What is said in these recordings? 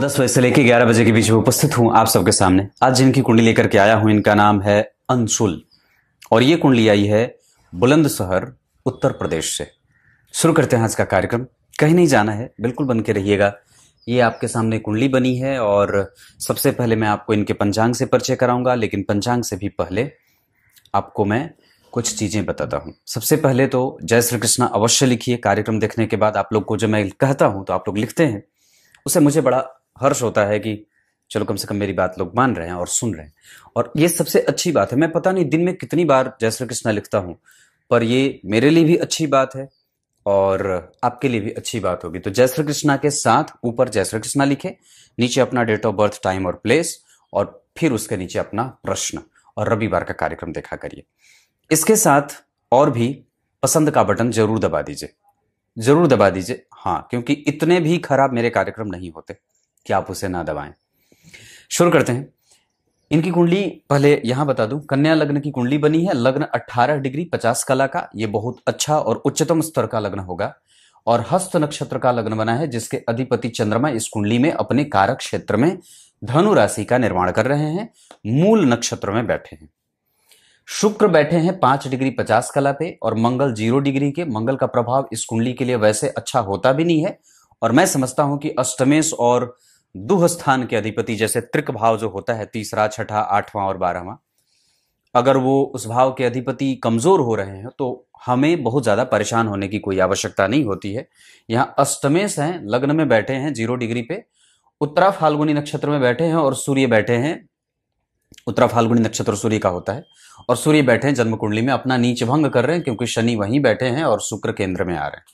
10 बजे से लेकर 11 बजे के बीच में उपस्थित हूं आप सबके सामने। आज जिनकी कुंडली लेकर के आया हूं इनका नाम है अंशुल और ये कुंडली आई है बुलंदशहर उत्तर प्रदेश से। शुरू करते हैं आज का कार्यक्रम। कहीं नहीं जाना है, बिल्कुल बन के रहिएगा। ये आपके सामने कुंडली बनी है और सबसे पहले मैं आपको इनके पंचांग से परिचय कराऊंगा, लेकिन पंचांग से भी पहले आपको मैं कुछ चीजें बताता हूं। सबसे पहले तो जय श्री कृष्णा अवश्य लिखिए। कार्यक्रम देखने के बाद आप लोग को जो मैं कहता हूं तो आप लोग लिखते हैं, उससे मुझे बड़ा हर्ष होता है कि चलो कम से कम मेरी बात लोग मान रहे हैं और सुन रहे हैं, और ये सबसे अच्छी बात है। मैं पता नहीं दिन में कितनी बार जय श्री कृष्णा लिखता हूं, पर ये मेरे लिए भी अच्छी बात है और आपके लिए भी अच्छी बात होगी। तो जय श्री कृष्णा के साथ ऊपर जय श्री कृष्णा लिखे, नीचे अपना डेट ऑफ बर्थ, टाइम और प्लेस, और फिर उसके नीचे अपना प्रश्न, और रविवार का कार्यक्रम देखा करिए। इसके साथ और भी पसंद का बटन जरूर दबा दीजिए, जरूर दबा दीजिए। हाँ, क्योंकि इतने भी खराब मेरे कार्यक्रम नहीं होते कि आप उसे ना दबाएं। शुरू करते हैं। इनकी कुंडली पहले यहां बता दूं, कन्या लग्न की कुंडली बनी है। लग्न 18 डिग्री 50 कला का, ये बहुत अच्छा और उच्चतम स्तर का लग्न होगा। और हस्त नक्षत्र का लग्न बना है, जिसके अधिपति चंद्रमा इस कुंडली में अपने कारक क्षेत्र में धनु राशि का निर्माण कर रहे हैं, मूल नक्षत्र में बैठे हैं। शुक्र बैठे हैं 5 डिग्री 50 कला पे और मंगल 0 डिग्री के। मंगल का प्रभाव इस कुंडली के लिए वैसे अच्छा होता भी नहीं है, और मैं समझता हूं कि अष्टमेश और दुह स्थान के अधिपति, जैसे त्रिक भाव जो होता है, तीसरा, छठा, 8वां और 12वां, अगर वो उस भाव के अधिपति कमजोर हो रहे हैं तो हमें बहुत ज्यादा परेशान होने की कोई आवश्यकता नहीं होती है। यहां अष्टमेश हैं, लग्न में बैठे हैं 0 डिग्री पे, उत्तरा फाल्गुनी नक्षत्र में बैठे हैं और सूर्य बैठे हैं, उत्तरा फाल्गुनी नक्षत्र सूर्य का होता है, और सूर्य बैठे हैं जन्म कुंडली में, अपना नीच भंग कर रहे हैं क्योंकि शनि वहीं बैठे हैं और शुक्र केंद्र में आ रहे हैं।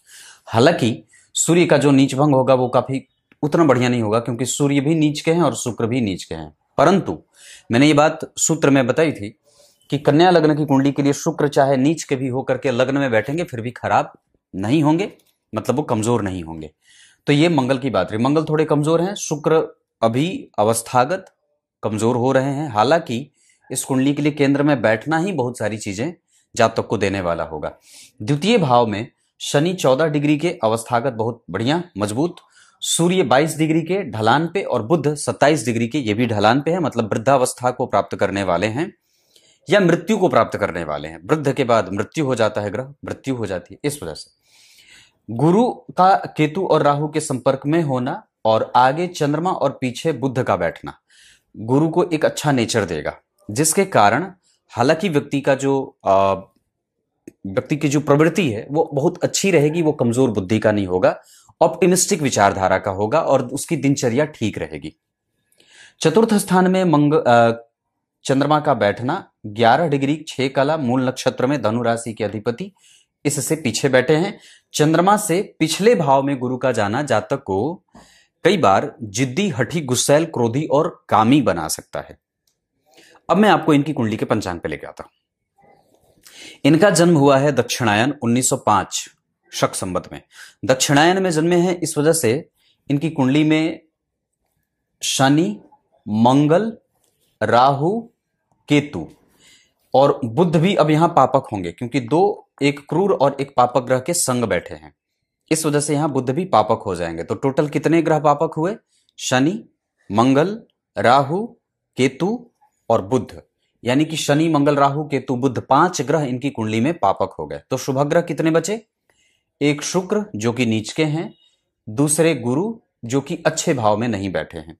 हालांकि सूर्य का जो नीच भंग होगा वो काफी उतना बढ़िया नहीं होगा, क्योंकि सूर्य भी नीच के हैं और शुक्र भी नीच के हैं। परंतु मैंने ये बात सूत्र में बताई थी कि कन्या लग्न की कुंडली के लिए शुक्र चाहे नीच के भी होकर के लग्न में बैठेंगे फिर भी खराब नहीं होंगे, मतलब वो कमजोर नहीं होंगे। तो ये मंगल की बात रही। मंगल थोड़े कमजोर हैं, शुक्र अभी अवस्थागत कमजोर हो रहे हैं। हालांकि इस कुंडली के लिए केंद्र में बैठना ही बहुत सारी चीजें जातक को देने वाला होगा। द्वितीय भाव में शनि 14 डिग्री के अवस्थागत बहुत बढ़िया मजबूत, सूर्य 22 डिग्री के ढलान पे और बुध 27 डिग्री के, ये भी ढलान पे है, मतलब वृद्धावस्था को प्राप्त करने वाले हैं या मृत्यु को प्राप्त करने वाले हैं। वृद्ध के बाद मृत्यु हो जाता है, ग्रह मृत्यु हो जाती है। इस वजह से गुरु का केतु और राहु के संपर्क में होना और आगे चंद्रमा और पीछे बुध का बैठना गुरु को एक अच्छा नेचर देगा, जिसके कारण हालांकि व्यक्ति की जो प्रवृत्ति है वो बहुत अच्छी रहेगी, वो कमजोर बुद्धि का नहीं होगा, ऑप्टिमिस्टिक विचारधारा का होगा और उसकी दिनचर्या ठीक रहेगी। चतुर्थ स्थान में चंद्रमा का बैठना 11 डिग्री 6 कला, मूल नक्षत्र में धनु राशि के अधिपति इससे पीछे बैठे हैं। चंद्रमा से पिछले भाव में गुरु का जाना जातक को कई बार जिद्दी, हठी, गुस्सैल, क्रोधी और कामी बना सकता है। अब मैं आपको इनकी कुंडली के पंचांग पे लेके आता हूं। इनका जन्म हुआ है दक्षिणायन 1905 शक संवत में। दक्षिणायन में जन्मे हैं, इस वजह से इनकी कुंडली में शनि, मंगल, राहु, केतु और बुध भी अब यहां पापक होंगे, क्योंकि एक क्रूर और एक पापक ग्रह के संग बैठे हैं। इस वजह से यहां बुध भी पापक हो जाएंगे। तो टोटल कितने ग्रह पापक हुए? शनि, मंगल, राहु, केतु और बुध, यानी कि शनि, मंगल, राहु, केतु, बुध 5 ग्रह इनकी कुंडली में पापक हो गए। तो शुभ ग्रह कितने बचे? एक शुक्र जो कि नीच के हैं, दूसरे गुरु जो कि अच्छे भाव में नहीं बैठे हैं,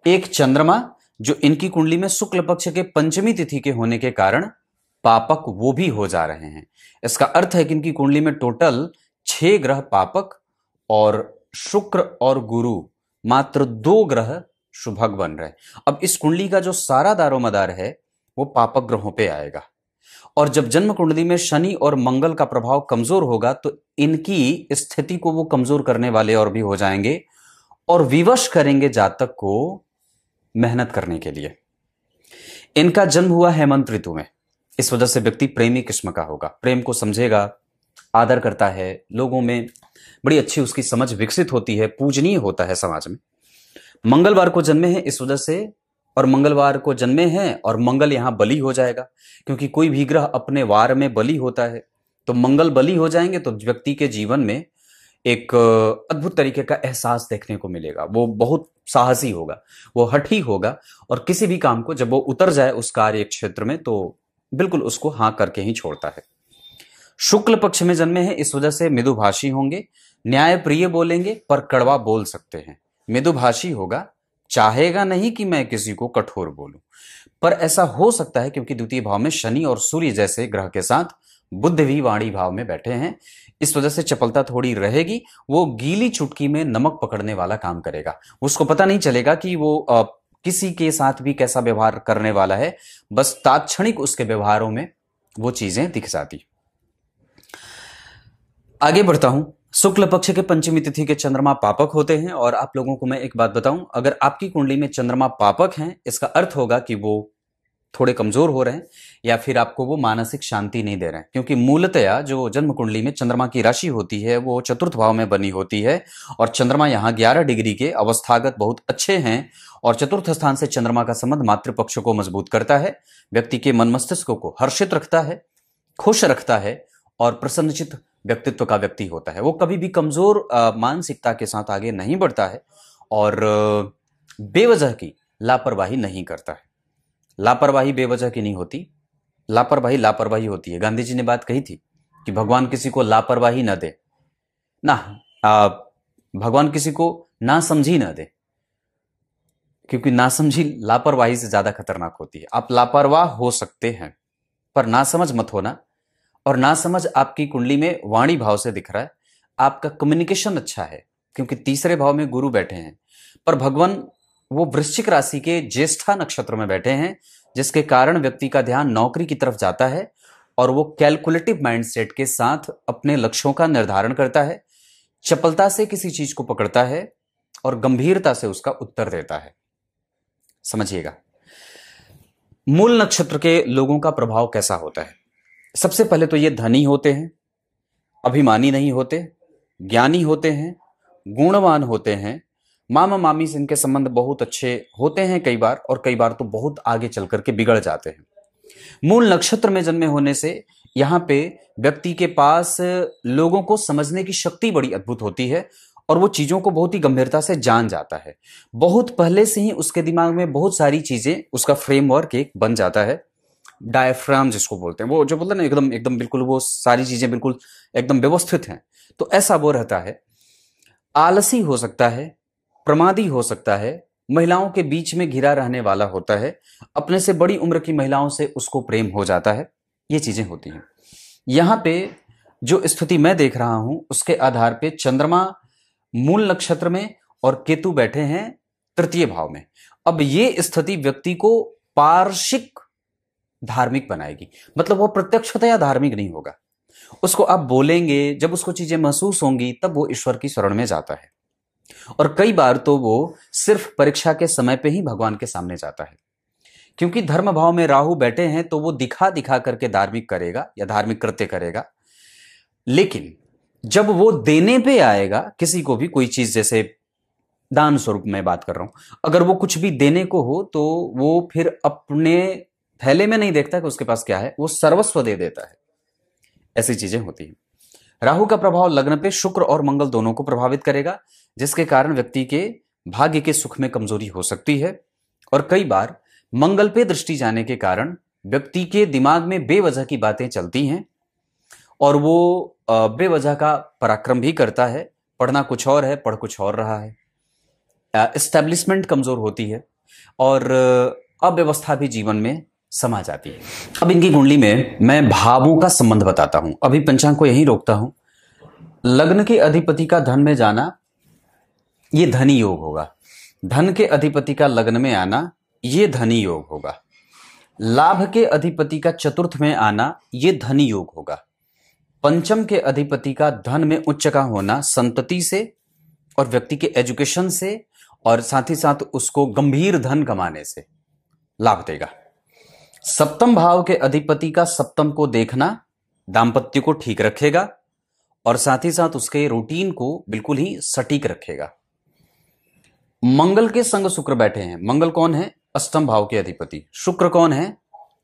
एक चंद्रमा जो इनकी कुंडली में शुक्ल पक्ष के पंचमी तिथि के होने के कारण पापक वो भी हो जा रहे हैं। इसका अर्थ है कि इनकी कुंडली में टोटल 6 ग्रह पापक और शुक्र और गुरु मात्र 2 ग्रह शुभग बन रहे। अब इस कुंडली का जो सारा दारोमदार है वो पापक ग्रहों पे आएगा, और जब जन्म कुंडली में शनि और मंगल का प्रभाव कमजोर होगा तो इनकी स्थिति को वो कमजोर करने वाले और भी हो जाएंगे और विवश करेंगे जातक को मेहनत करने के लिए। इनका जन्म हुआ हेमंत ऋतु में, इस वजह से व्यक्ति प्रेमी किस्म का होगा, प्रेम को समझेगा, आदर करता है, लोगों में बड़ी अच्छी उसकी समझ विकसित होती है, पूजनीय होता है समाज में। मंगलवार को जन्मे हैं, इस वजह से, और मंगलवार को जन्मे हैं और मंगल यहां बली हो जाएगा, क्योंकि कोई भी ग्रह अपने वार में बली होता है, तो मंगल बली हो जाएंगे तो व्यक्ति के जीवन में एक अद्भुत तरीके का एहसास देखने को मिलेगा। वो बहुत साहसी होगा, वो हठी होगा, और किसी भी काम को जब वो उतर जाए उस कार्य क्षेत्र में तो बिल्कुल उसको हाँ करके ही छोड़ता है। शुक्ल पक्ष में जन्मे हैं, इस वजह से मृदुभाषी होंगे, न्याय प्रिय बोलेंगे पर कड़वा बोल सकते हैं। मृदुभाषी होगा, चाहेगा नहीं कि मैं किसी को कठोर बोलूं, पर ऐसा हो सकता है क्योंकि द्वितीय भाव में शनि और सूर्य जैसे ग्रह के साथ बुध भी वाणी भाव में बैठे हैं, इस वजह से चपलता थोड़ी रहेगी। वो गीली चुटकी में नमक पकड़ने वाला काम करेगा। उसको पता नहीं चलेगा कि वो किसी के साथ भी कैसा व्यवहार करने वाला है, बस तात्क्षणिक उसके व्यवहारों में वो चीजें दिख जाती। आगे बढ़ता हूं। शुक्ल पक्ष के पंचमी तिथि के चंद्रमा पापक होते हैं, और आप लोगों को मैं एक बात बताऊं, अगर आपकी कुंडली में चंद्रमा पापक हैं, इसका अर्थ होगा कि वो थोड़े कमजोर हो रहे हैं या फिर आपको वो मानसिक शांति नहीं दे रहे हैं। क्योंकि मूलतया जो जन्म कुंडली में चंद्रमा की राशि होती है वो चतुर्थ भाव में बनी होती है, और चंद्रमा यहाँ 11 डिग्री के अवस्थागत बहुत अच्छे हैं, और चतुर्थ स्थान से चंद्रमा का संबंध मातृपक्ष को मजबूत करता है, व्यक्ति के मन मस्तिष्क को हर्षित रखता है, खुश रखता है, और प्रसन्नचित व्यक्तित्व का व्यक्ति होता है। वो कभी भी कमजोर मानसिकता के साथ आगे नहीं बढ़ता है, और बेवजह की लापरवाही नहीं करता है। लापरवाही बेवजह की नहीं होती, लापरवाही लापरवाही होती है। गांधी जी ने बात कही थी कि भगवान किसी को लापरवाही न दे ना, भगवान किसी को ना समझी न दे, क्योंकि नासमझी लापरवाही से ज्यादा खतरनाक होती है। आप लापरवाह हो सकते हैं पर नासमझ मत होना। और नासमझ आपकी कुंडली में वाणी भाव से दिख रहा है, आपका कम्युनिकेशन अच्छा है क्योंकि तीसरे भाव में गुरु बैठे हैं, पर भगवान वो वृश्चिक राशि के ज्येष्ठा नक्षत्र में बैठे हैं, जिसके कारण व्यक्ति का ध्यान नौकरी की तरफ जाता है, और वो कैलकुलेटिव माइंडसेट के साथ अपने लक्ष्यों का निर्धारण करता है, चपलता से किसी चीज को पकड़ता है और गंभीरता से उसका उत्तर देता है। समझिएगा, मूल नक्षत्र के लोगों का प्रभाव कैसा होता है। सबसे पहले तो ये धनी होते हैं, अभिमानी नहीं होते, ज्ञानी होते हैं, गुणवान होते हैं, मामा मामी से इनके संबंध बहुत अच्छे होते हैं कई बार, और कई बार तो बहुत आगे चल करके बिगड़ जाते हैं। मूल नक्षत्र में जन्मे होने से यहाँ पे व्यक्ति के पास लोगों को समझने की शक्ति बड़ी अद्भुत होती है, और वो चीजों को बहुत ही गंभीरता से जान जाता है। बहुत पहले से ही उसके दिमाग में बहुत सारी चीजें, उसका फ्रेमवर्क एक बन जाता है, डायफ्राम जिसको बोलते हैं, वो जो बोलते हैं ना एकदम एकदम बिल्कुल वो सारी चीजें बिल्कुल एकदम व्यवस्थित हैं, तो ऐसा वो रहता है। आलसी हो सकता है, प्रमादी हो सकता है, महिलाओं के बीच में घिरा रहने वाला होता है, अपने से बड़ी उम्र की महिलाओं से उसको प्रेम हो जाता है, ये चीजें होती हैं। यहां पे जो स्थिति मैं देख रहा हूं उसके आधार पे चंद्रमा मूल नक्षत्र में और केतु बैठे हैं तृतीय भाव में। अब ये स्थिति व्यक्ति को पार्शिक धार्मिक बनाएगी, मतलब वो प्रत्यक्षतया धार्मिक नहीं होगा। उसको आप बोलेंगे, जब उसको चीजें महसूस होंगी तब वो ईश्वर की शरण में जाता है, और कई बार तो वो सिर्फ परीक्षा के समय पे ही भगवान के सामने जाता है। क्योंकि धर्म भाव में राहु बैठे हैं तो वो दिखा दिखा करके धार्मिक करेगा या धार्मिक कृत्य करेगा, लेकिन जब वो देने पे आएगा किसी को भी कोई चीज, जैसे दान स्वरूप में बात कर रहा हूं, अगर वो कुछ भी देने को हो तो वो फिर अपने थैले में नहीं देखता कि उसके पास क्या है, वो सर्वस्व दे देता है। ऐसी चीजें होती हैं। राहु का प्रभाव लग्न पे शुक्र और मंगल दोनों को प्रभावित करेगा, जिसके कारण व्यक्ति के भाग्य के सुख में कमजोरी हो सकती है, और कई बार मंगल पे दृष्टि जाने के कारण व्यक्ति के दिमाग में बेवजह की बातें चलती हैं, और वो बेवजह का पराक्रम भी करता है। पढ़ना कुछ और है, पढ़ कुछ और रहा है। एस्टैब्लिशमेंट कमजोर होती है, और अव्यवस्था भी जीवन में समा जाती है। अब इनकी कुंडली में मैं भावों का संबंध बताता हूं, अभी पंचांग को यहीं रोकता हूं। लग्न के अधिपति का धन में जाना, ये धनी योग होगा। धन के अधिपति का लग्न में आना, ये धनी योग होगा। लाभ के अधिपति का चतुर्थ में आना, ये धनी योग होगा। पंचम के अधिपति का धन में उच्च का होना संतति से और व्यक्ति के एजुकेशन से, और साथ ही साथ उसको गंभीर धन कमाने से लाभ देगा। सप्तम भाव के अधिपति का सप्तम को देखना दाम्पत्य को ठीक रखेगा, और साथ ही साथ उसके रूटीन को बिल्कुल ही सटीक रखेगा। मंगल के संग शुक्र बैठे हैं। मंगल कौन है? अष्टम भाव के अधिपति। शुक्र कौन है?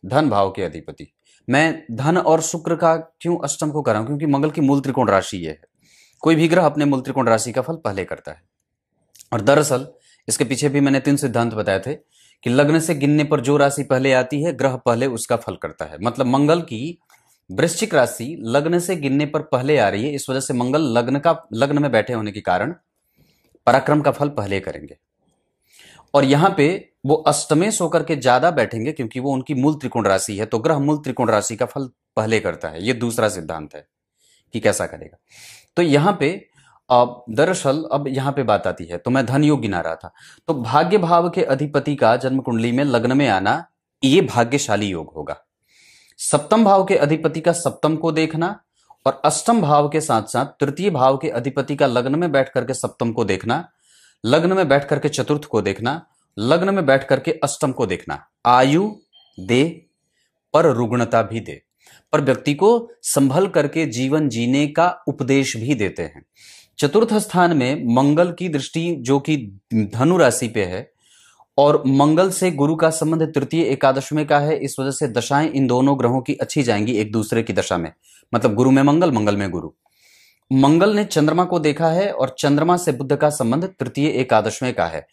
धन भाव के अधिपति। मैं धन और शुक्र का क्यों अष्टम को कर रहा हूं? क्योंकि मंगल की मूल त्रिकोण राशि ये है, कोई भी ग्रह अपने मूल त्रिकोण राशि का फल पहले करता है। और दरअसल इसके पीछे भी मैंने 3 सिद्धांत बताए थे कि लग्न से गिनने पर जो राशि पहले आती है ग्रह पहले उसका फल करता है। मतलब मंगल की वृश्चिक राशि लग्न से गिनने पर पहले आ रही है, इस वजह से मंगल लग्न में बैठे होने के कारण पराक्रम का फल पहले करेंगे। और यहां पे वो अष्टमेश होकर के ज्यादा बैठेंगे क्योंकि वो उनकी मूल त्रिकोण राशि है, तो ग्रह मूल त्रिकोण राशि का फल पहले करता है। ये दूसरा सिद्धांत है कि कैसा करेगा। तो यहां पे दरअसल अब यहां पे बात आती है, तो मैं धन योग गिना रहा था, तो भाग्य भाव के अधिपति का जन्म कुंडली में लग्न में आना ये भाग्यशाली योग होगा। सप्तम भाव के अधिपति का सप्तम को देखना और अष्टम भाव के साथ साथ तृतीय भाव के अधिपति का लग्न में बैठ करके सप्तम को देखना, लग्न में बैठ करके चतुर्थ को देखना, लग्न में बैठ करके अष्टम को देखना आयु दे पर रुग्णता भी दे, पर व्यक्ति को संभल करके जीवन जीने का उपदेश भी देते हैं। चतुर्थ स्थान में मंगल की दृष्टि जो कि धनु राशि पे है और मंगल से गुरु का संबंध तृतीय एकादश में का है, इस वजह से दशाएं इन दोनों ग्रहों की अच्छी जाएंगी एक दूसरे की दशा में। मतलब गुरु में मंगल, मंगल में गुरु। मंगल ने चंद्रमा को देखा है और चंद्रमा से बुध का संबंध तृतीय एकादश में का है,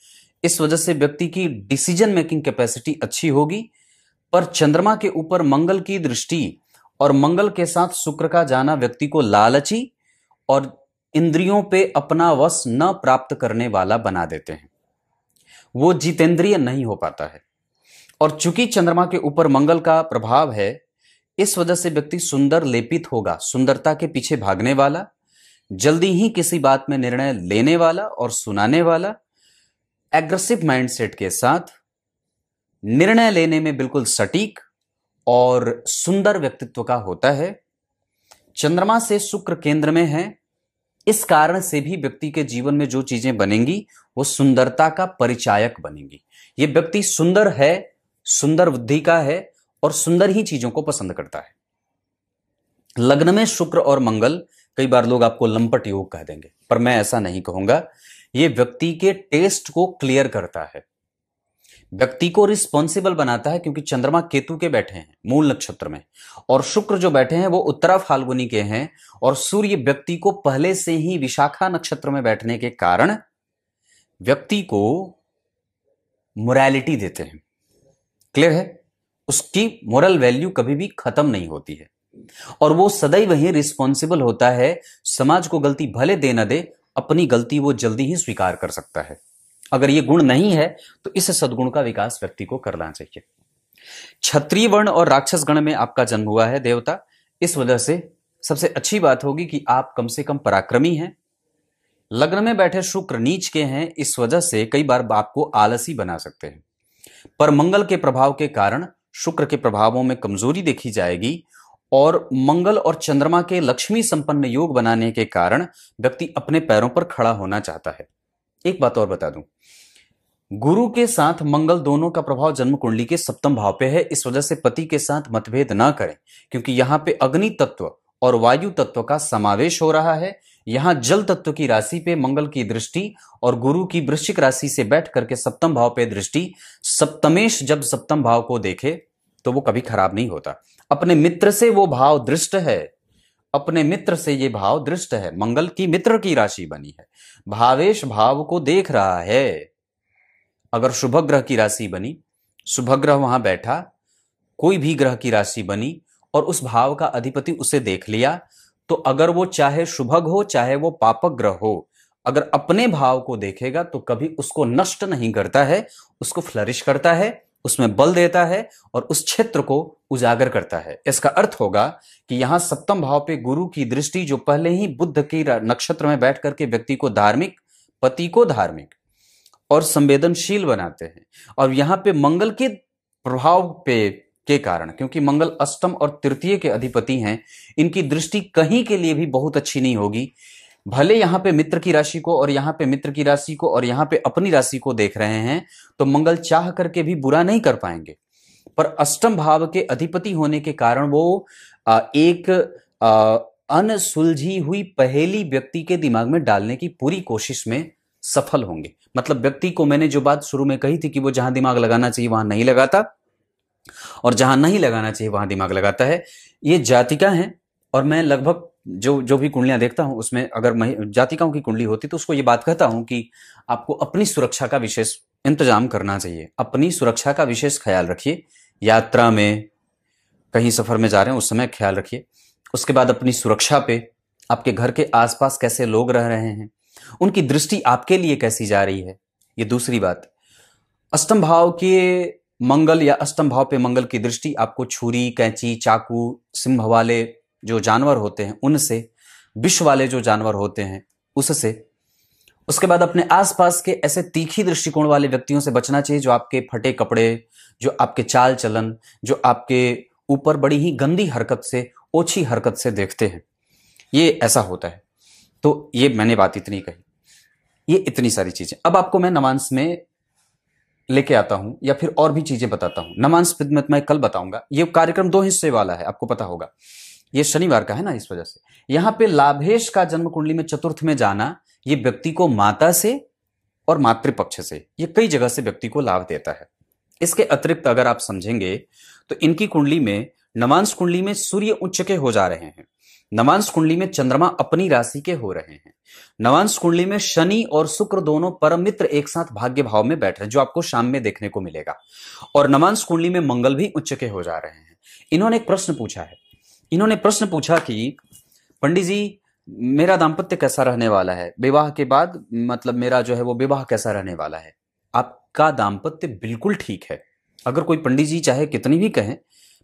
इस वजह से व्यक्ति की डिसीजन मेकिंग कैपेसिटी अच्छी होगी। पर चंद्रमा के ऊपर मंगल की दृष्टि और मंगल के साथ शुक्र का जाना व्यक्ति को लालची और इंद्रियों पे अपना वश न प्राप्त करने वाला बना देते हैं, वो जितेंद्रिय नहीं हो पाता है। और चूंकि चंद्रमा के ऊपर मंगल का प्रभाव है, इस वजह से व्यक्ति सुंदर लेपित होगा, सुंदरता के पीछे भागने वाला, जल्दी ही किसी बात में निर्णय लेने वाला और सुनाने वाला, एग्रेसिव माइंडसेट के साथ निर्णय लेने में बिल्कुल सटीक और सुंदर व्यक्तित्व का होता है। चंद्रमा से शुक्र केंद्र में है, इस कारण से भी व्यक्ति के जीवन में जो चीजें बनेंगी वो सुंदरता का परिचायक बनेंगी। ये व्यक्ति सुंदर है, सुंदर बुद्धि का है और सुंदर ही चीजों को पसंद करता है। लग्न में शुक्र और मंगल, कई बार लोग आपको लंपट योग कह देंगे, पर मैं ऐसा नहीं कहूंगा। ये व्यक्ति के टेस्ट को क्लियर करता है, व्यक्ति को रिस्पॉन्सिबल बनाता है, क्योंकि चंद्रमा केतु के बैठे हैं मूल नक्षत्र में और शुक्र जो बैठे हैं वो उत्तरा फाल्गुनी के हैं और सूर्य व्यक्ति को पहले से ही विशाखा नक्षत्र में बैठने के कारण व्यक्ति को मोरालिटी देते हैं। क्लियर है? उसकी मोरल वैल्यू कभी भी खत्म नहीं होती है और वो सदैव ही रिस्पॉन्सिबल होता है। समाज को गलती भले दे न दे, अपनी गलती वो जल्दी ही स्वीकार कर सकता है। अगर ये गुण नहीं है तो इस सद्गुण का विकास व्यक्ति को करना चाहिए। क्षत्रिय वर्ण और राक्षस गण में आपका जन्म हुआ है देवता, इस वजह से सबसे अच्छी बात होगी कि आप कम से कम पराक्रमी हैं। लग्न में बैठे शुक्र नीच के हैं, इस वजह से कई बार आपको आलसी बना सकते हैं। पर मंगल के प्रभाव के कारण शुक्र के प्रभावों में कमजोरी देखी जाएगी और मंगल और चंद्रमा के लक्ष्मी संपन्न योग बनाने के कारण व्यक्ति अपने पैरों पर खड़ा होना चाहता है। एक बात और बता दूं, गुरु के साथ मंगल दोनों का प्रभाव जन्म कुंडली के सप्तम भाव पे है, इस वजह से पति के साथ मतभेद ना करें, क्योंकि यहां पे अग्नि तत्व और वायु तत्व का समावेश हो रहा है। यहां जल तत्व की राशि पे मंगल की दृष्टि और गुरु की वृश्चिक राशि से बैठ करके सप्तम भाव पे दृष्टि, सप्तमेश जब सप्तम भाव को देखे तो वो कभी खराब नहीं होता। अपने मित्र से वो भाव दृष्ट है, अपने मित्र से ये भाव दृष्ट है, मंगल की मित्र की राशि बनी है, भावेश भाव को देख रहा है। अगर शुभ ग्रह की राशि बनी, शुभ ग्रह वहां बैठा, कोई भी ग्रह की राशि बनी और उस भाव का अधिपति उसे देख लिया, तो अगर वो चाहे शुभग हो चाहे वो पापक ग्रह हो, अगर अपने भाव को देखेगा तो कभी उसको नष्ट नहीं करता है, उसको फ्लरिश करता है, उसमें बल देता है और उस क्षेत्र को उजागर करता है। इसका अर्थ होगा कि यहां सप्तम भाव पे गुरु की दृष्टि, जो पहले ही बुध की नक्षत्र में बैठ करके व्यक्ति को धार्मिक, पति को धार्मिक और संवेदनशील बनाते हैं। और यहां पे मंगल के प्रभाव पे के कारण, क्योंकि मंगल अष्टम और तृतीय के अधिपति हैं, इनकी दृष्टि कहीं के लिए भी बहुत अच्छी नहीं होगी। भले यहां पे मित्र की राशि को और यहां पे मित्र की राशि को और यहां पे अपनी राशि को देख रहे हैं, तो मंगल चाह करके भी बुरा नहीं कर पाएंगे। पर अष्टम भाव के अधिपति होने के कारण वो एक अनसुलझी हुई पहेली व्यक्ति के दिमाग में डालने की पूरी कोशिश में सफल होंगे। मतलब व्यक्ति को, मैंने जो बात शुरू में कही थी कि वो जहां दिमाग लगाना चाहिए वहां नहीं लगाता और जहां नहीं लगाना चाहिए वहां दिमाग लगाता है, ये जातिका हैं। और मैं लगभग जो जो भी कुंडलियां देखता हूं उसमें अगर जातिकाओं की कुंडली होती तो उसको ये बात कहता हूं कि आपको अपनी सुरक्षा का विशेष इंतजाम करना चाहिए। अपनी सुरक्षा का विशेष ख्याल रखिए। यात्रा में, कहीं सफर में जा रहे हैं उस समय ख्याल रखिए। उसके बाद अपनी सुरक्षा पे, आपके घर के आसपास कैसे लोग रह रहे हैं, उनकी दृष्टि आपके लिए कैसी जा रही है, ये दूसरी बात। अष्टम भाव के मंगल या अष्टम भाव पे मंगल की दृष्टि आपको छुरी, कैंची, चाकू, सिंह वाले जो जानवर होते हैं उनसे, विष वाले जो जानवर होते हैं उससे। उसके बाद अपने आसपास के ऐसे तीखी दृष्टिकोण वाले व्यक्तियों से बचना चाहिए जो आपके फटे कपड़े, जो आपके चाल चलन, जो आपके ऊपर बड़ी ही गंदी हरकत से, ओछी हरकत से देखते हैं। ये ऐसा होता है। तो ये मैंने बात इतनी कही, ये इतनी सारी चीजें। अब आपको मैं नवांश में लेके आता हूं या फिर और भी चीजें बताता हूं। नवांश मैं कल बताऊंगा। ये कार्यक्रम 2 हिस्से वाला है, आपको पता होगा। ये शनिवार का है ना, इस वजह से यहां पे लाभेश का जन्म कुंडली में चतुर्थ में जाना, ये व्यक्ति को माता से और मातृपक्ष से, ये कई जगह से व्यक्ति को लाभ देता है। इसके अतिरिक्त अगर आप समझेंगे तो इनकी कुंडली में, नवांश कुंडली में सूर्य उच्च के हो जा रहे हैं, नवांश कुंडली में चंद्रमा अपनी राशि के हो रहे हैं, नवांश कुंडली में शनि और शुक्र दोनों परम मित्र एक साथ भाग्य भाव में बैठ रहे हैं, जो आपको शाम में देखने को मिलेगा। और नवांश कुंडली में मंगल भी उच्च के हो जा रहे हैं। इन्होंने एक प्रश्न पूछा है, इन्होंने प्रश्न पूछा कि पंडित जी मेरा दाम्पत्य कैसा रहने वाला है, विवाह के बाद मतलब मेरा जो है वो विवाह कैसा रहने वाला है। आपका दाम्पत्य बिल्कुल ठीक है। अगर कोई पंडित जी चाहे कितनी भी कहें,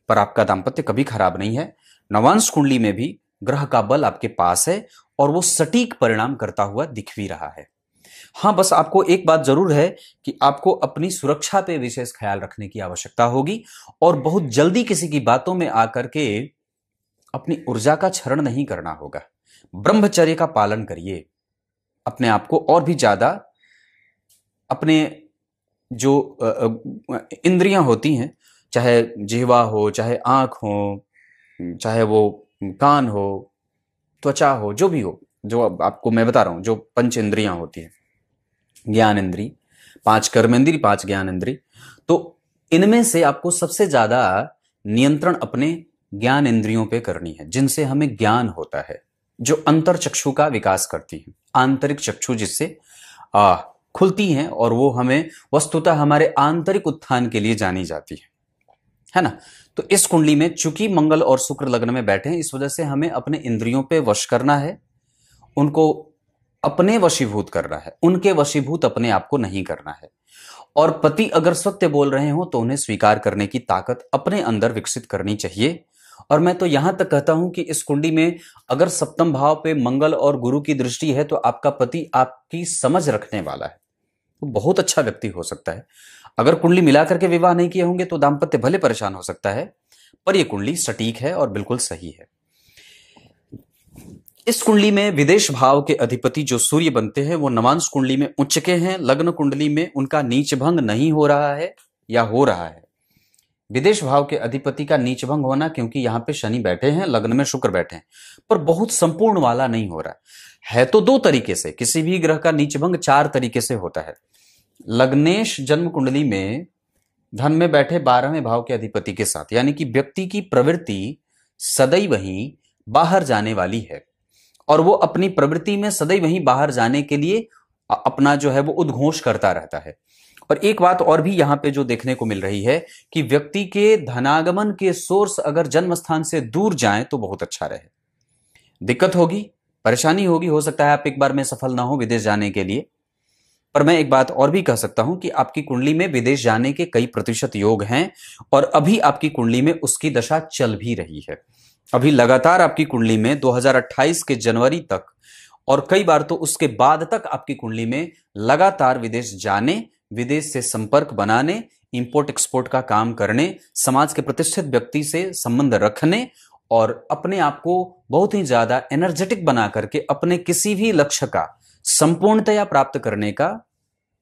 पर आपका दाम्पत्य कभी खराब नहीं है। नवांश कुंडली में भी ग्रह का बल आपके पास है और वो सटीक परिणाम करता हुआ दिख भी रहा है। हाँ, बस आपको एक बात जरूर है कि आपको अपनी सुरक्षा पे विशेष ख्याल रखने की आवश्यकता होगी और बहुत जल्दी किसी की बातों में आकर के अपनी ऊर्जा का क्षरण नहीं करना होगा। ब्रह्मचर्य का पालन करिए। अपने आप को और भी ज्यादा, अपने जो इंद्रियां होती हैं, चाहे जिह्वा हो, चाहे आंख हो, चाहे वो कान हो, त्वचा हो, जो भी हो, जो आपको मैं बता रहा हूं, जो पंच इंद्रियां होती हैं, ज्ञान इंद्री, 5 कर्म इंद्री, 5 ज्ञान इंद्री, तो इनमें से आपको सबसे ज्यादा नियंत्रण अपने ज्ञान इंद्रियों पे करनी है, जिनसे हमें ज्ञान होता है, जो अंतर चक्षु का विकास करती है। आंतरिक चक्षु जिससे खुलती हैं और वो हमें वस्तुतः हमारे आंतरिक उत्थान के लिए जानी जाती है ना। तो इस कुंडली में चूंकि मंगल और शुक्र लग्न में बैठे हैं, इस वजह से हमें अपने इंद्रियों पे वश करना है, उनको अपने वशीभूत करना है, उनके वशीभूत अपने आप को नहीं करना है। और पति अगर सत्य बोल रहे हो तो उन्हें स्वीकार करने की ताकत अपने अंदर विकसित करनी चाहिए। और मैं तो यहां तक कहता हूं कि इस कुंडली में अगर सप्तम भाव पे मंगल और गुरु की दृष्टि है तो आपका पति आपकी समझ रखने वाला है, वो बहुत अच्छा व्यक्ति हो सकता है। अगर कुंडली मिलाकर के विवाह नहीं किए होंगे तो दाम्पत्य भले परेशान हो सकता है, पर यह कुंडली सटीक है और बिल्कुल सही है। इस कुंडली में विदेश भाव के अधिपति जो सूर्य बनते हैं वो नवांश कुंडली में उच्च के हैं। लग्न कुंडली में उनका नीच भंग नहीं हो रहा है या हो रहा है। विदेश भाव के अधिपति का नीच भंग होना, क्योंकि यहां पे शनि बैठे हैं, लग्न में शुक्र बैठे हैं, पर बहुत संपूर्ण वाला नहीं हो रहा है। तो 2 तरीके से, किसी भी ग्रह का नीच भंग 4 तरीके से होता है। लग्नेश जन्म कुंडली में धन में बैठे 12वें भाव के अधिपति के साथ, यानी कि व्यक्ति की प्रवृत्ति सदैव ही बाहर जाने वाली है और वो अपनी प्रवृत्ति में सदैव वहीं बाहर जाने के लिए अपना जो है वो उद्घोष करता रहता है। और एक बात और भी यहां पे जो देखने को मिल रही है कि व्यक्ति के धनागमन के सोर्स अगर जन्म स्थान से दूर जाएं तो बहुत अच्छा रहे। दिक्कत होगी, परेशानी होगी, हो सकता है आप एक बार में सफल ना हो विदेश जाने के लिए, पर मैं एक बात और भी कह सकता हूं कि आपकी कुंडली में विदेश जाने के कई प्रतिशत योग हैं और अभी आपकी कुंडली में उसकी दशा चल भी रही है। अभी लगातार आपकी कुंडली में 2028 के जनवरी तक और कई बार तो उसके बाद तक आपकी कुंडली में लगातार विदेश जाने, विदेश से संपर्क बनाने, इंपोर्ट एक्सपोर्ट का काम करने, समाज के प्रतिष्ठित व्यक्ति से संबंध रखने और अपने आप को बहुत ही ज्यादा एनर्जेटिक बना करके अपने किसी भी लक्ष्य का संपूर्णतया प्राप्त करने का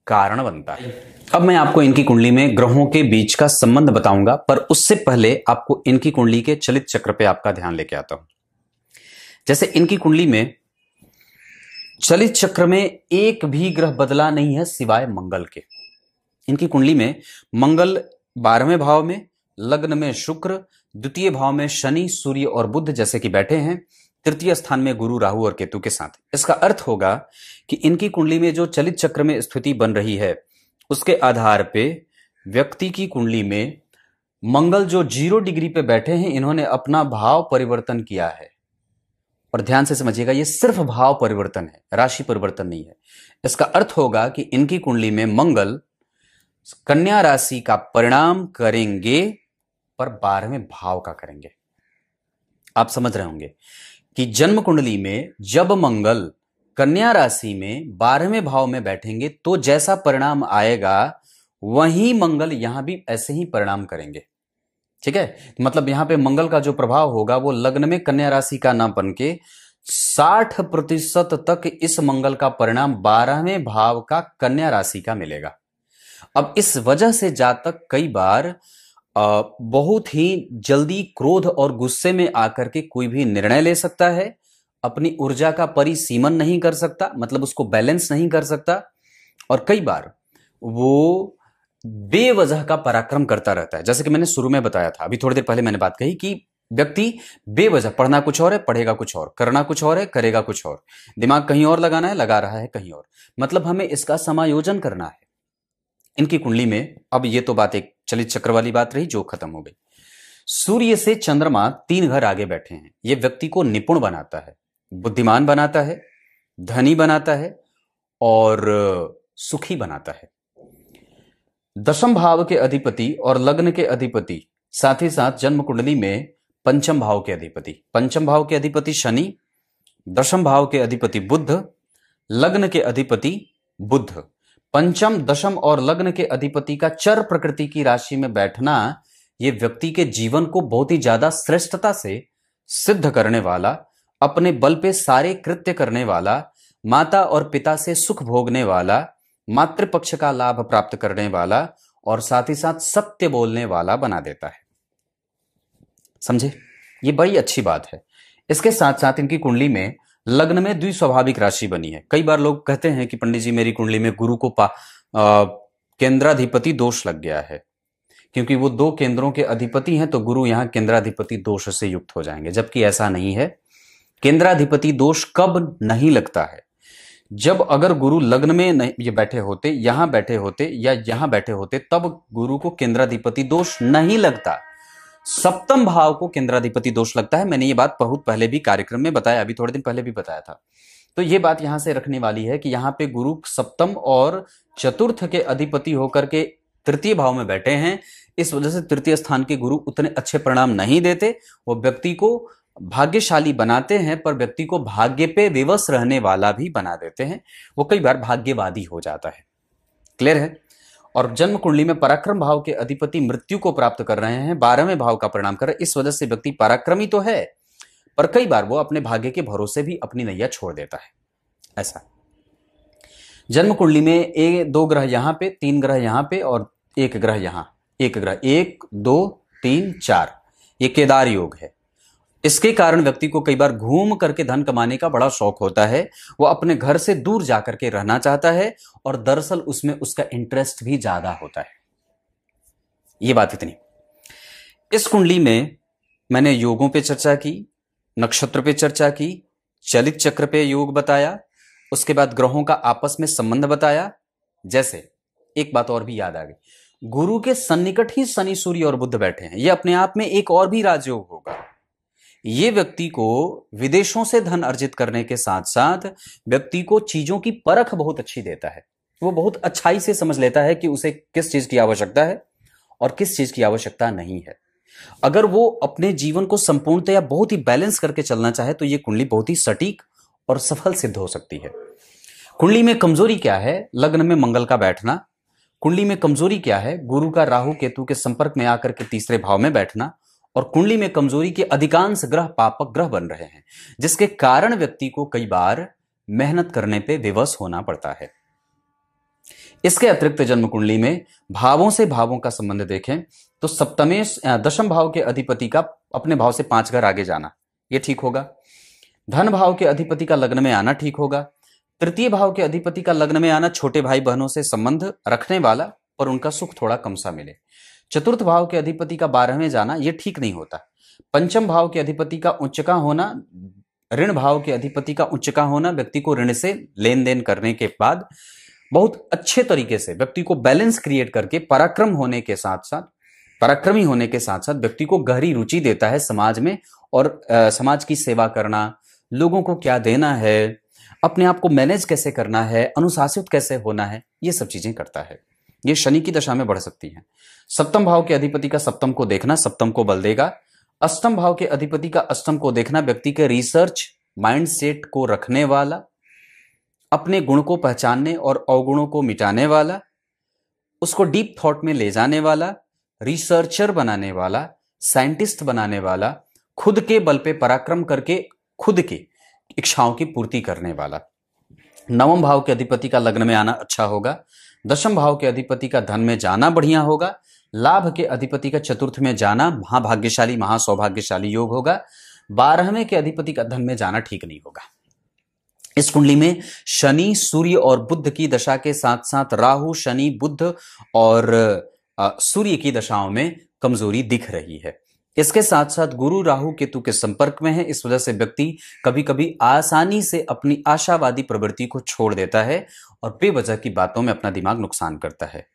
कारण बनता है। अब मैं आपको इनकी कुंडली में ग्रहों के बीच का संबंध बताऊंगा, पर उससे पहले आपको इनकी कुंडली के चलित चक्र पे आपका ध्यान लेके आता हूं। जैसे इनकी कुंडली में चलित चक्र में एक भी ग्रह बदला नहीं है सिवाय मंगल के। इनकी कुंडली में मंगल 12वें भाव में, लग्न में शुक्र, द्वितीय भाव में शनि, सूर्य और बुध जैसे कि बैठे हैं, तृतीय स्थान में गुरु, राहु और केतु के साथ। इसका अर्थ होगा कि इनकी कुंडली में जो चलित चक्र में स्थिति बन रही है उसके आधार पे व्यक्ति की कुंडली में मंगल जो 0 डिग्री पे बैठे हैं, इन्होंने अपना भाव परिवर्तन किया है। और ध्यान से समझिएगा, ये सिर्फ भाव परिवर्तन है, राशि परिवर्तन नहीं है। इसका अर्थ होगा कि इनकी कुंडली में मंगल कन्या राशि का परिणाम करेंगे, पर 12वें भाव का करेंगे। आप समझ रहे होंगे कि जन्म कुंडली में जब मंगल कन्या राशि में 12वें भाव में बैठेंगे तो जैसा परिणाम आएगा वही मंगल यहां भी ऐसे ही परिणाम करेंगे। ठीक है, मतलब यहां पे मंगल का जो प्रभाव होगा वो लग्न में कन्या राशि का ना बन के 60% तक इस मंगल का परिणाम 12वें भाव का कन्या राशि का मिलेगा। अब इस वजह से जातक कई बार बहुत ही जल्दी क्रोध और गुस्से में आकर के कोई भी निर्णय ले सकता है, अपनी ऊर्जा का परिसीमन नहीं कर सकता, मतलब उसको बैलेंस नहीं कर सकता, और कई बार वो बेवजह का पराक्रम करता रहता है। जैसे कि मैंने शुरू में बताया था, अभी थोड़ी देर पहले मैंने बात कही कि व्यक्ति बेवजह पढ़ना कुछ और है, पढ़ेगा कुछ और, करना कुछ और है, करेगा कुछ और, दिमाग कहीं और लगाना है, लगा रहा है कहीं और। मतलब हमें इसका समायोजन करना है। इनकी कुंडली में अब ये तो बात एक चलित चक्र वाली बात रही जो खत्म हो गई। सूर्य से चंद्रमा 3 घर आगे बैठे हैं। ये व्यक्ति को निपुण बनाता है, बुद्धिमान बनाता है, धनी बनाता है और सुखी बनाता है। दशम भाव के अधिपति और लग्न के अधिपति, साथ ही साथ जन्म कुंडली में पंचम भाव के अधिपति, पंचम भाव के अधिपति शनि, दशम भाव के अधिपति बुध, लग्न के अधिपति बुध, पंचम दशम और लग्न के अधिपति का चर प्रकृति की राशि में बैठना यह व्यक्ति के जीवन को बहुत ही ज्यादा श्रेष्ठता से सिद्ध करने वाला, अपने बल पे सारे कृत्य करने वाला, माता और पिता से सुख भोगने वाला, मातृपक्ष का लाभ प्राप्त करने वाला और साथ ही साथ सत्य बोलने वाला बना देता है। समझे, ये बड़ी अच्छी बात है। इसके साथ साथ इनकी कुंडली में लग्न में द्विस्वाभाविक राशि बनी है। कई बार लोग कहते हैं कि पंडित जी मेरी कुंडली में गुरु को केंद्राधिपति दोष लग गया है, क्योंकि वो 2 केंद्रों के अधिपति हैं, तो गुरु यहां केंद्राधिपति दोष से युक्त हो जाएंगे, जबकि ऐसा नहीं है। केंद्राधिपति दोष कब नहीं लगता है? जब अगर गुरु लग्न में नहीं ये बैठे होते, यहां बैठे होते या यहां बैठे होते, तब गुरु को केंद्राधिपति दोष नहीं लगता। सप्तम भाव को केंद्राधिपति दोष लगता है। मैंने ये बात बहुत पहले भी कार्यक्रम में बताया, अभी थोड़े दिन पहले भी बताया था। तो ये बात यहां से रखने वाली है कि यहां पे गुरु सप्तम और चतुर्थ के अधिपति होकर के तृतीय भाव में बैठे हैं। इस वजह से तृतीय स्थान के गुरु उतने अच्छे परिणाम नहीं देते। वो व्यक्ति को भाग्यशाली बनाते हैं, पर व्यक्ति को भाग्य पे विवश रहने वाला भी बना देते हैं। वो कई बार भाग्यवादी हो जाता है। क्लियर है? और जन्म कुंडली में पराक्रम भाव के अधिपति मृत्यु को प्राप्त कर रहे हैं, 12वें भाव का परिणाम कर रहे हैं। इस वजह से व्यक्ति पराक्रमी तो है, पर कई बार वो अपने भाग्य के भरोसे भी अपनी नैया छोड़ देता है। ऐसा जन्म कुंडली में 2 ग्रह यहां पे, 3 ग्रह यहां पे और 1 ग्रह यहां, 1 ग्रह 1 2 3 4, ये केदार योग है। इसके कारण व्यक्ति को कई बार घूम करके धन कमाने का बड़ा शौक होता है। वो अपने घर से दूर जाकर के रहना चाहता है और दरअसल उसमें उसका इंटरेस्ट भी ज्यादा होता है। ये बात इतनी। इस कुंडली में मैंने योगों पे चर्चा की, नक्षत्र पे चर्चा की, चलित चक्र पे योग बताया, उसके बाद ग्रहों का आपस में संबंध बताया। जैसे एक बात और भी याद आ गई, गुरु के सन्निकट ही शनि, सूर्य और बुध बैठे हैं। ये अपने आप में एक और भी राजयोग होगा। ये व्यक्ति को विदेशों से धन अर्जित करने के साथ साथ व्यक्ति को चीजों की परख बहुत अच्छी देता है। वो बहुत अच्छाई से समझ लेता है कि उसे किस चीज की आवश्यकता है और किस चीज की आवश्यकता नहीं है। अगर वो अपने जीवन को संपूर्णतया बहुत ही बैलेंस करके चलना चाहे तो ये कुंडली बहुत ही सटीक और सफल सिद्ध हो सकती है। कुंडली में कमजोरी क्या है? लग्न में मंगल का बैठना। कुंडली में कमजोरी क्या है? गुरु का राहु केतु के संपर्क में आकर के तीसरे भाव में बैठना। और कुंडली में कमजोरी के अधिकांश ग्रह पापक ग्रह बन रहे हैं, जिसके कारण व्यक्ति को कई बार मेहनत करने पे विवश होना पड़ता है। इसके अतिरिक्त जन्म कुंडली में भावों से भावों का संबंध देखें तो सप्तमेश दशम भाव के अधिपति का अपने भाव से 5 घर आगे जाना, यह ठीक होगा। धन भाव के अधिपति का लग्न में आना ठीक होगा। तृतीय भाव के अधिपति का लग्न में आना छोटे भाई बहनों से संबंध रखने वाला, पर उनका सुख थोड़ा कम सा मिले। चतुर्थ भाव के अधिपति का 12वें जाना, यह ठीक नहीं होता। पंचम भाव के अधिपति का उच्च का होना ऋण भाव के अधिपति का उच्च का होना व्यक्ति को ऋण से लेन देन करने के बाद बहुत अच्छे तरीके से व्यक्ति को बैलेंस क्रिएट करके पराक्रमी होने के साथ साथ व्यक्ति को गहरी रुचि देता है समाज में, और समाज की सेवा करना, लोगों को क्या देना है, अपने आप को मैनेज कैसे करना है, अनुशासित कैसे होना है, ये सब चीजें करता है। ये शनि की दशा में बढ़ सकती है। सप्तम भाव के अधिपति का सप्तम को देखना सप्तम को बल देगा। अष्टम भाव के अधिपति का अष्टम को देखना व्यक्ति के रिसर्च माइंडसेट को रखने वाला, अपने गुण को पहचानने और अवगुणों को मिटाने वाला, उसको डीप थॉट में ले जाने वाला, रिसर्चर बनाने वाला, साइंटिस्ट बनाने वाला, खुद के बल पे पराक्रम करके खुद की इच्छाओं की पूर्ति करने वाला। नवम भाव के अधिपति का लग्न में आना अच्छा होगा। दशम भाव के अधिपति का धन में जाना बढ़िया होगा। लाभ के अधिपति का चतुर्थ में जाना महाभाग्यशाली महासौभाग्यशाली योग होगा। 12वें के अधिपति का धन में जाना ठीक नहीं होगा। इस कुंडली में शनि, सूर्य और बुध की दशा के साथ साथ राहु, शनि, बुध और सूर्य की दशाओं में कमजोरी दिख रही है। इसके साथ साथ गुरु राहु केतु के संपर्क में है। इस वजह से व्यक्ति कभी कभी आसानी से अपनी आशावादी प्रवृत्ति को छोड़ देता है और बेवजह की बातों में अपना दिमाग नुकसान करता है।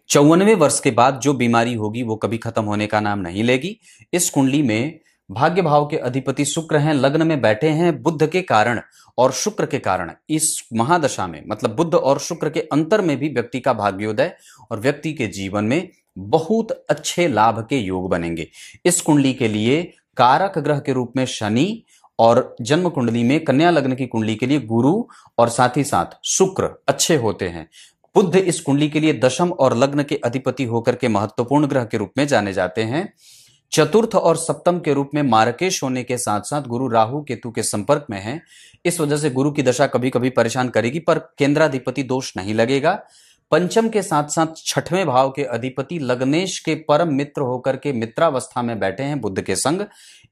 54वें वर्ष के बाद जो बीमारी होगी वो कभी खत्म होने का नाम नहीं लेगी। इस कुंडली में भाग्य भाव के अधिपति शुक्र हैं, लग्न में बैठे हैं। बुध के कारण और शुक्र के कारण इस महादशा में, मतलब बुध और शुक्र के अंतर में भी व्यक्ति का भाग्योदय और व्यक्ति के जीवन में बहुत अच्छे लाभ के योग बनेंगे। इस कुंडली के लिए कारक ग्रह के रूप में शनि और जन्म कुंडली में कन्या लग्न की कुंडली के लिए गुरु और साथ ही साथ शुक्र अच्छे होते हैं। बुध इस कुंडली के लिए दशम और लग्न के अधिपति होकर के महत्वपूर्ण ग्रह के रूप में जाने जाते हैं। चतुर्थ और सप्तम के रूप में मार्केश होने के साथ साथ गुरु राहु केतु के संपर्क में है। इस वजह से गुरु की दशा कभी कभी परेशान करेगी, पर केंद्राधिपति दोष नहीं लगेगा। पंचम के साथ साथ छठवें भाव के अधिपति लग्नेश के परम मित्र होकर के मित्रावस्था में बैठे हैं बुध के संग।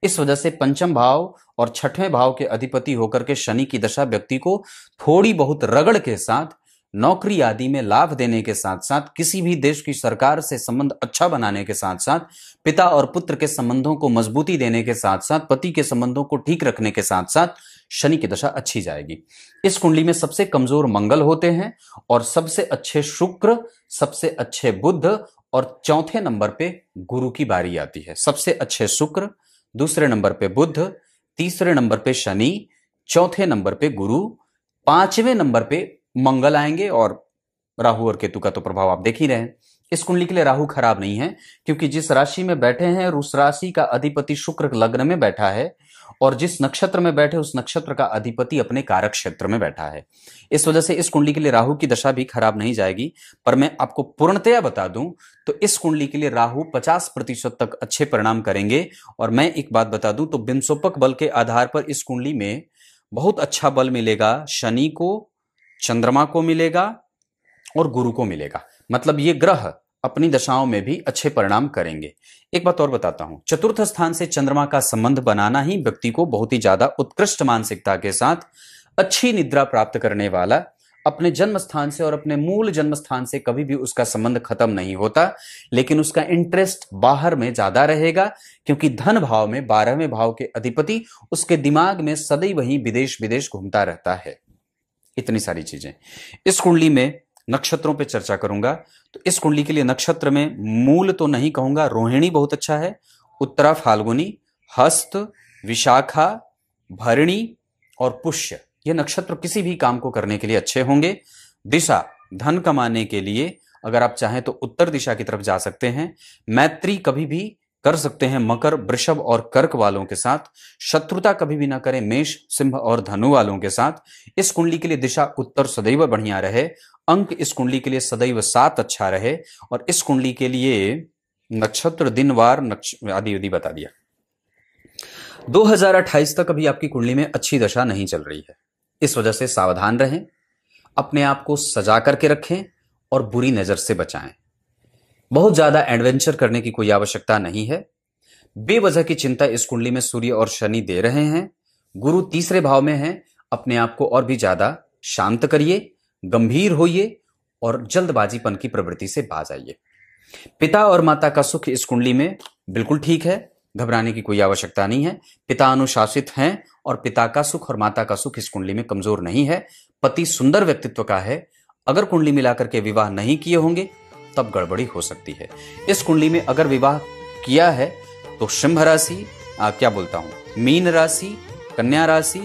इस वजह से पंचम भाव और छठवें भाव के अधिपति होकर के शनि की दशा व्यक्ति को थोड़ी बहुत रगड़ के साथ नौकरी आदि में लाभ देने के साथ साथ किसी भी देश की सरकार से संबंध अच्छा बनाने के साथ साथ पिता और पुत्र के संबंधों को मजबूती देने के साथ साथ पति के संबंधों को ठीक रखने के साथ साथ शनि की दशा अच्छी जाएगी। इस कुंडली में सबसे कमजोर मंगल होते हैं और सबसे अच्छे शुक्र, सबसे अच्छे बुध और चौथे नंबर पे गुरु की बारी आती है। सबसे अच्छे शुक्र, दूसरे नंबर पे बुध, तीसरे नंबर पे शनि, चौथे नंबर पे गुरु, पांचवें नंबर पे मंगल आएंगे और राहु और केतु का तो प्रभाव आप देख ही रहे हैं। इस कुंडली के लिए राहु खराब नहीं है, क्योंकि जिस राशि में बैठे हैं उस राशि का अधिपति शुक्र लग्न में बैठा है और जिस नक्षत्र में बैठे उस नक्षत्र का अधिपति अपने कारक क्षेत्र में बैठा है। इस वजह से इस कुंडली के लिए राहु की दशा भी खराब नहीं जाएगी। पर मैं आपको पूर्णतया बता दूं तो इस कुंडली के लिए राहु 50% तक अच्छे परिणाम करेंगे। और मैं एक बात बता दूं तो बिनसोपक बल के आधार पर इस कुंडली में बहुत अच्छा बल मिलेगा। शनि को, चंद्रमा को मिलेगा और गुरु को मिलेगा। मतलब ये ग्रह अपनी दशाओं में भी अच्छे परिणाम करेंगे। एक बात और बताता हूं, चतुर्थ स्थान से चंद्रमा का संबंध बनाना ही व्यक्ति को बहुत ही ज्यादा उत्कृष्ट मानसिकता के साथ अच्छी निद्रा प्राप्त करने वाला, अपने जन्म स्थान से और अपने मूल जन्म स्थान से कभी भी उसका संबंध खत्म नहीं होता, लेकिन उसका इंटरेस्ट बाहर में ज्यादा रहेगा, क्योंकि धन भाव में 12वें भाव के अधिपति उसके दिमाग में सदैव ही विदेश विदेश घूमता रहता है। इतनी सारी चीजें इस कुंडली में नक्षत्रों पे चर्चा करूंगा। तो इस कुंडली के लिए नक्षत्र में मूल तो नहीं कहूंगा, रोहिणी बहुत अच्छा है, उत्तरा, फाल्गुनी, हस्त, विशाखा, भरणी और पुष्य, ये नक्षत्र किसी भी काम को करने के लिए अच्छे होंगे। दिशा धन कमाने के लिए अगर आप चाहें तो उत्तर दिशा की तरफ जा सकते हैं। मैत्री कभी भी कर सकते हैं मकर, वृषभ और कर्क वालों के साथ। शत्रुता कभी भी ना करें मेष, सिंह और धनु वालों के साथ। इस कुंडली के लिए दिशा उत्तर सदैव बढ़िया रहे। अंक इस कुंडली के लिए सदैव 7 अच्छा रहे। और इस कुंडली के लिए नक्षत्र, दिन, वार आदि आदि बता दिया। 2028 तक अभी आपकी कुंडली में अच्छी दशा नहीं चल रही है। इस वजह से सावधान रहें, अपने आप को सजा करके रखें और बुरी नजर से बचाएं। बहुत ज्यादा एडवेंचर करने की कोई आवश्यकता नहीं है। बेवजह की चिंता इस कुंडली में सूर्य और शनि दे रहे हैं। गुरु तीसरे भाव में है। अपने आप को और भी ज्यादा शांत करिए, गंभीर होइए और जल्दबाजीपन की प्रवृत्ति से बाज आइए। पिता और माता का सुख इस कुंडली में बिल्कुल ठीक है। घबराने की कोई आवश्यकता नहीं है। पिता अनुशासित हैं और पिता का सुख और माता का सुख इस कुंडली में कमजोर नहीं है। पति सुंदर व्यक्तित्व का है। अगर कुंडली मिलाकर के विवाह नहीं किए होंगे तब गड़बड़ी हो सकती है। इस कुंडली में अगर विवाह किया है तो सिंह राशि, मीन राशि, कन्या राशि,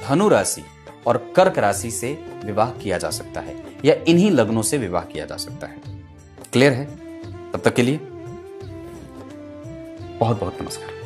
धनु राशि और कर्क राशि से विवाह किया जा सकता है या इन्हीं लग्नों से विवाह किया जा सकता है। क्लियर है? तब तक के लिए बहुत बहुत नमस्कार।